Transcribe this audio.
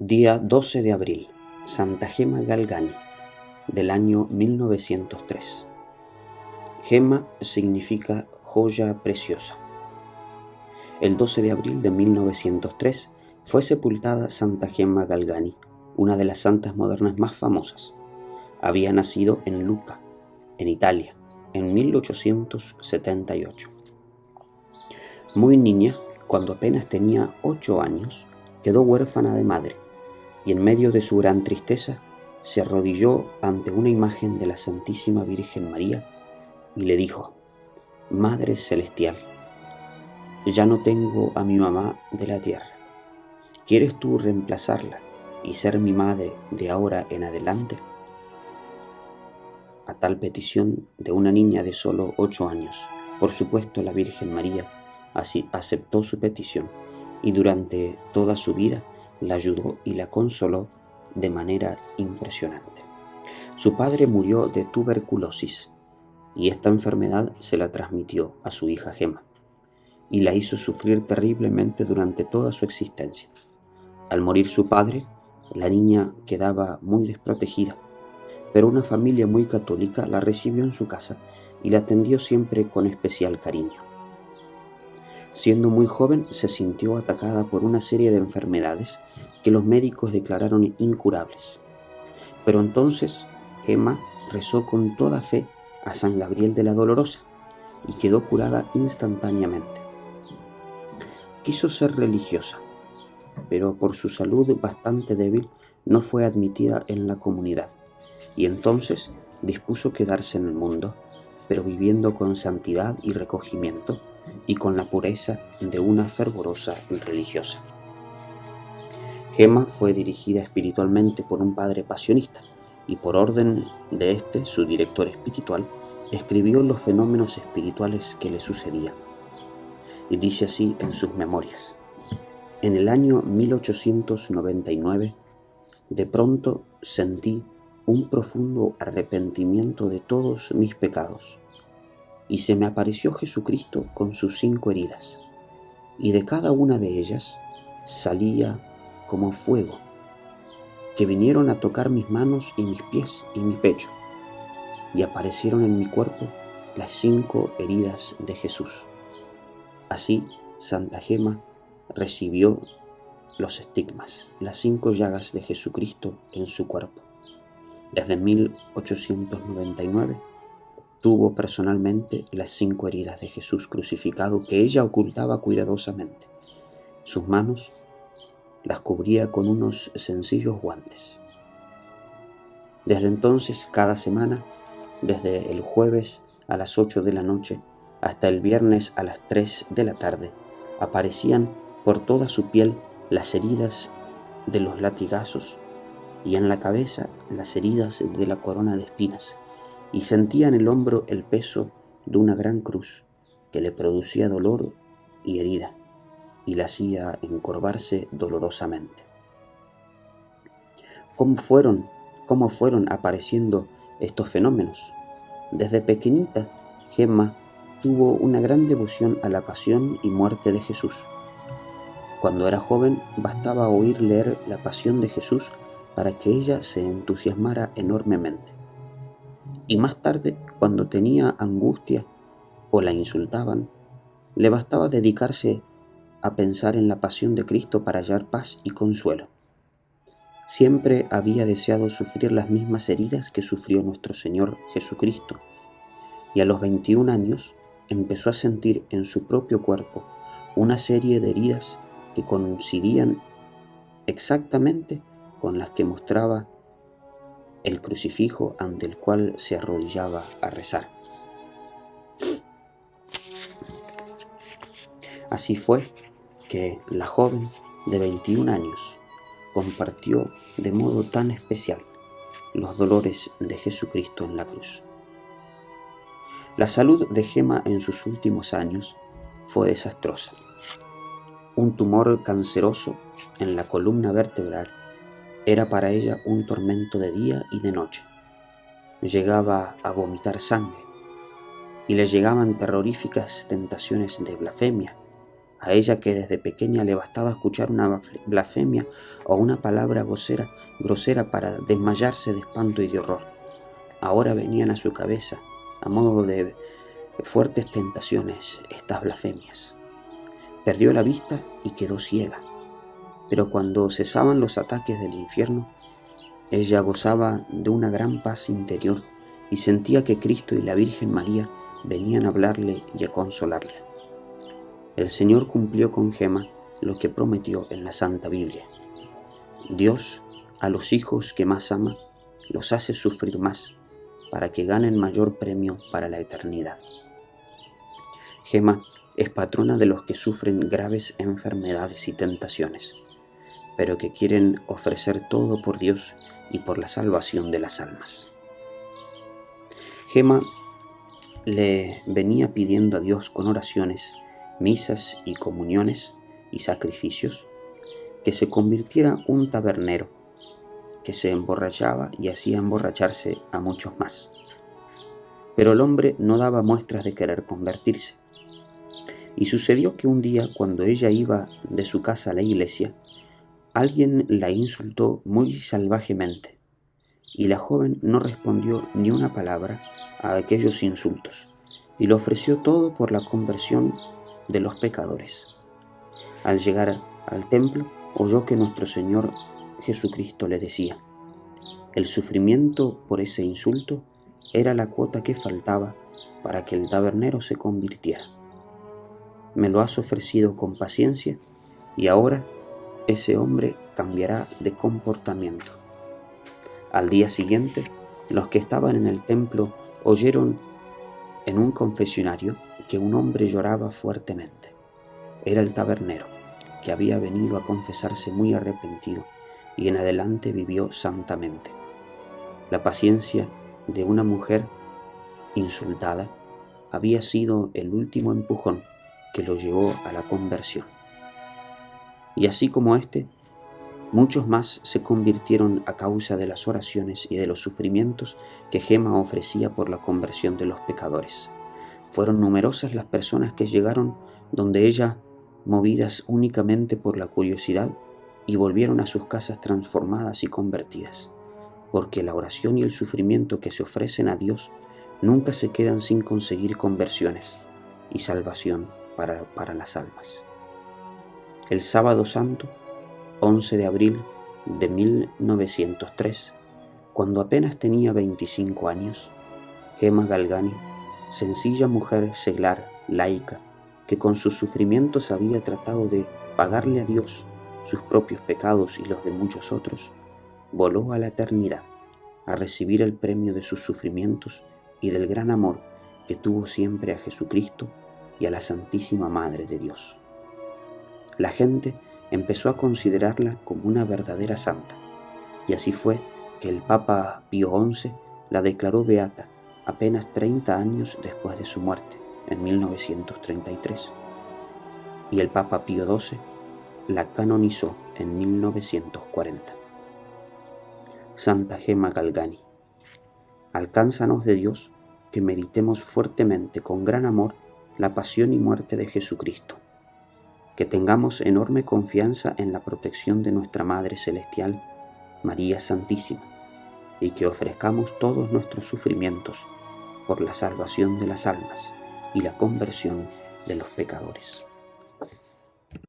Día 12 de abril, Santa Gema Galgani, del año 1903. Gema significa joya preciosa. El 12 de abril de 1903 fue sepultada Santa Gema Galgani, una de las santas modernas más famosas. Había nacido en Lucca, en Italia, en 1878. Muy niña, cuando apenas tenía 8 años, quedó huérfana de madre y en medio de su gran tristeza se arrodilló ante una imagen de la Santísima Virgen María y le dijo: Madre Celestial, ya no tengo a mi mamá de la tierra. ¿Quieres tú reemplazarla y ser mi madre de ahora en adelante? A tal petición de una niña de solo 8 años, por supuesto la Virgen María así aceptó su petición y durante toda su vida la ayudó y la consoló de manera impresionante. Su padre murió de tuberculosis y esta enfermedad se la transmitió a su hija Gema y la hizo sufrir terriblemente durante toda su existencia. Al morir su padre, la niña quedaba muy desprotegida, pero una familia muy católica la recibió en su casa y la atendió siempre con especial cariño. Siendo muy joven, se sintió atacada por una serie de enfermedades que los médicos declararon incurables. Pero entonces Gema rezó con toda fe a San Gabriel de la Dolorosa y quedó curada instantáneamente. Quiso ser religiosa, pero por su salud bastante débil no fue admitida en la comunidad y entonces dispuso quedarse en el mundo, pero viviendo con santidad y recogimiento y con la pureza de una fervorosa religiosa. Gema fue dirigida espiritualmente por un padre pasionista y por orden de este, su director espiritual, escribió los fenómenos espirituales que le sucedían. Y dice así en sus memorias: en el año 1899, de pronto sentí un profundo arrepentimiento de todos mis pecados, y se me apareció Jesucristo con sus 5 heridas, y de cada una de ellas salía como fuego, que vinieron a tocar mis manos y mis pies y mi pecho, y aparecieron en mi cuerpo las 5 heridas de Jesús. Así, Santa Gema recibió los estigmas, las 5 llagas de Jesucristo en su cuerpo. Desde 1899 tuvo personalmente las 5 heridas de Jesús crucificado que ella ocultaba cuidadosamente. Sus manos las cubría con unos sencillos guantes. Desde entonces, cada semana, desde el jueves a las 8 de la noche hasta el viernes a las 3 de la tarde, aparecían por toda su piel las heridas de los latigazos y en la cabeza las heridas de la corona de espinas, y sentía en el hombro el peso de una gran cruz que le producía dolor y herida y la hacía encorvarse dolorosamente. ¿Cómo fueron apareciendo estos fenómenos? Desde pequeñita, Gema tuvo una gran devoción a la pasión y muerte de Jesús. Cuando era joven, bastaba oír leer la pasión de Jesús para que ella se entusiasmara enormemente. Y más tarde, cuando tenía angustia o la insultaban, le bastaba dedicarse a pensar en la pasión de Cristo para hallar paz y consuelo. Siempre había deseado sufrir las mismas heridas que sufrió nuestro Señor Jesucristo, y a los 21 años empezó a sentir en su propio cuerpo una serie de heridas que coincidían exactamente con las que mostraba el crucifijo ante el cual se arrodillaba a rezar. Así fue que la joven de 21 años compartió de modo tan especial los dolores de Jesucristo en la cruz. La salud de Gema en sus últimos años fue desastrosa. Un tumor canceroso en la columna vertebral era para ella un tormento de día y de noche. Llegaba a vomitar sangre y le llegaban terroríficas tentaciones de blasfemia, a ella que desde pequeña le bastaba escuchar una blasfemia o una palabra grosera para desmayarse de espanto y de horror. Ahora venían a su cabeza, a modo de fuertes tentaciones, estas blasfemias. Perdió la vista y quedó ciega, pero cuando cesaban los ataques del infierno, ella gozaba de una gran paz interior y sentía que Cristo y la Virgen María venían a hablarle y a consolarle. El Señor cumplió con Gemma lo que prometió en la Santa Biblia. Dios, a los hijos que más ama, los hace sufrir más, para que ganen mayor premio para la eternidad. Gemma es patrona de los que sufren graves enfermedades y tentaciones, pero que quieren ofrecer todo por Dios y por la salvación de las almas. Gemma le venía pidiendo a Dios con oraciones, misas y comuniones y sacrificios, que se convirtiera un tabernero, que se emborrachaba y hacía emborracharse a muchos más. Pero el hombre no daba muestras de querer convertirse. Y sucedió que un día, cuando ella iba de su casa a la iglesia, alguien la insultó muy salvajemente, y la joven no respondió ni una palabra a aquellos insultos, y le ofreció todo por la conversión de los pecadores. Al llegar al templo, oyó que nuestro Señor Jesucristo le decía: el sufrimiento por ese insulto era la cuota que faltaba para que el tabernero se convirtiera. Me lo has ofrecido con paciencia y ahora ese hombre cambiará de comportamiento. Al día siguiente, los que estaban en el templo oyeron en un confesionario que un hombre lloraba fuertemente. Era el tabernero, que había venido a confesarse muy arrepentido y en adelante vivió santamente. La paciencia de una mujer insultada había sido el último empujón que lo llevó a la conversión. Y así como muchos más se convirtieron a causa de las oraciones y de los sufrimientos que Gemma ofrecía por la conversión de los pecadores. Fueron numerosas las personas que llegaron donde ella, movidas únicamente por la curiosidad, y volvieron a sus casas transformadas y convertidas, porque la oración y el sufrimiento que se ofrecen a Dios nunca se quedan sin conseguir conversiones y salvación para las almas. El sábado santo, 11 de abril de 1903, cuando apenas tenía 25 años, Gemma Galgani, sencilla mujer seglar, laica, que con sus sufrimientos había tratado de pagarle a Dios sus propios pecados y los de muchos otros, voló a la eternidad a recibir el premio de sus sufrimientos y del gran amor que tuvo siempre a Jesucristo y a la Santísima Madre de Dios. La gente empezó a considerarla como una verdadera santa, y así fue que el Papa Pío XI la declaró beata apenas 30 años después de su muerte, en 1933, y el Papa Pío XII la canonizó en 1940. Santa Gemma Galgani, alcánzanos de Dios que meditemos fuertemente con gran amor la pasión y muerte de Jesucristo, que tengamos enorme confianza en la protección de nuestra Madre Celestial, María Santísima, y que ofrezcamos todos nuestros sufrimientos por la salvación de las almas y la conversión de los pecadores.